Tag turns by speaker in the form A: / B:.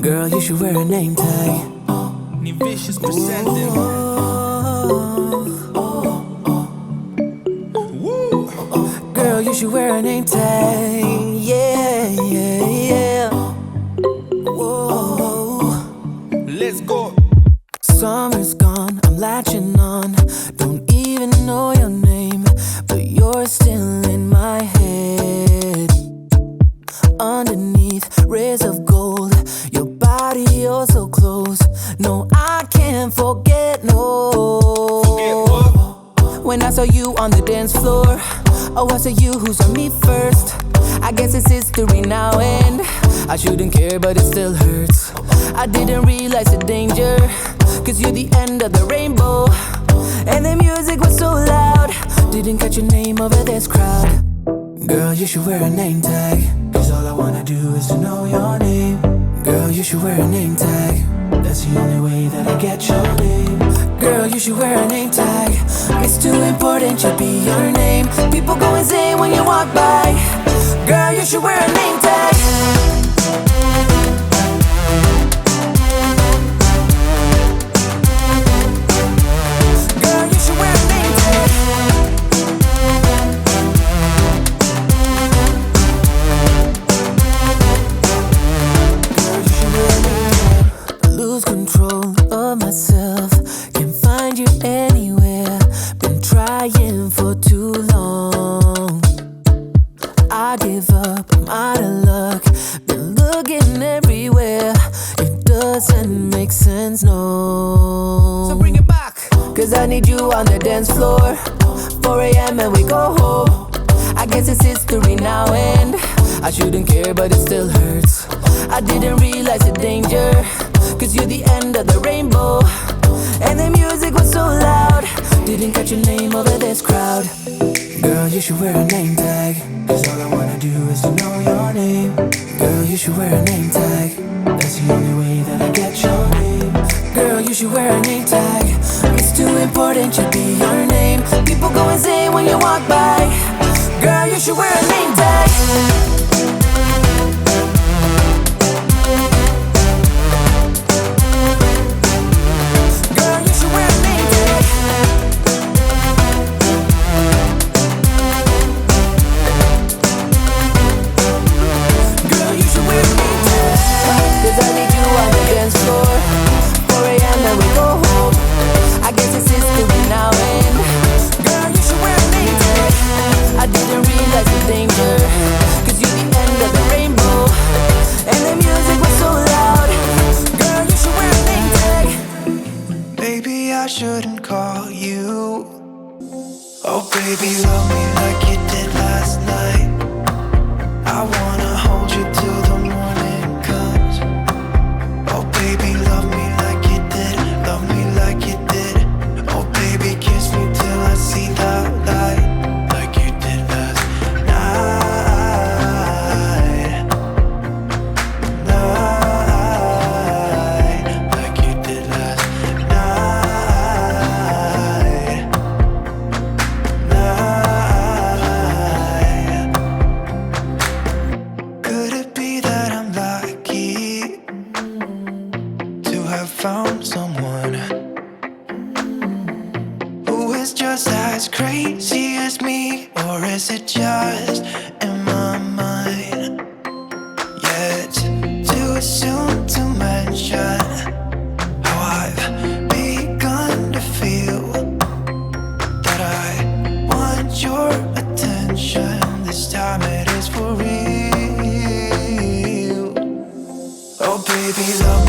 A: Girl, you should wear a name tag.
B: Ni Vicious presenting. Woo!
A: Girl, you should wear a name tag. Yeah, yeah, yeah. Whoa.
B: Let's go.
A: Summer's gone, I'm latching on. Don't even know your name, but you're still in my head. Underneath rays of gold, your body oh so close. No, I can't forget, no.
B: Forget what?
A: When I saw you on the dance floor, oh, I saw you who saw me first. I guess it's history now and I shouldn't care, but it still hurts. I didn't realize the danger, cause you're the end of the rainbow. And the music was so loud, didn't catch your name over this crowd. Girl, you should wear a name tag, cause all I wanna do is to know your name. Girl, you should wear a name tag, that's the only way that I get your name. Girl, you should wear a name tag, it's too important to be your name. People go insane when you walk by. Girl, you should wear a name tag. Girl, you should wear a name tag. Girl, you should wear a name tag. I lose control of myself, can't find you anywhere. Been trying for too long. I give up, I'm out of luck. Been looking everywhere, it doesn't make sense, no.
B: So bring it back.
A: Cause I need you on the dance floor. 4 a.m. and we go home. I guess it's history now and I shouldn't care, but it still hurts. I didn't realize the danger, cause you're the end of the rainbow. And the music was so loud, didn't catch your name over this crowd. Girl, you should wear a name tag, cause all I wanna do is to know your name. Girl, you should wear a name tag, that's the only way that I get your name. Girl, you should wear a name tag, it's too important to be your name. People go insane when you walk by. Girl, you should wear a name tag. Girl, you should wear a name tag. Girl, you should wear a name tag. Cause I need you on the dance floor. 4 a.m. and we go home. I guess it's history now and girl, you should wear a name tag. I didn't realize the danger, cause you're the end of the rainbow. And the music was so loud. Girl, you should wear a name tag.
C: Baby, I shouldn't call you. Oh, baby, love me like you did last night. I wanna hold you till the morning comes. Oh, baby, love me like you did. Love me like you did. Oh, baby, kiss me till I see the light. Like you did last night. Like you did last night. Could it be that I'm lucky to have found someone who is just as crazy as me? Or is it just in my mind? Yet too soon to mention how I've begun to feel that I want your attention. This time it is for real. Oh, baby, love me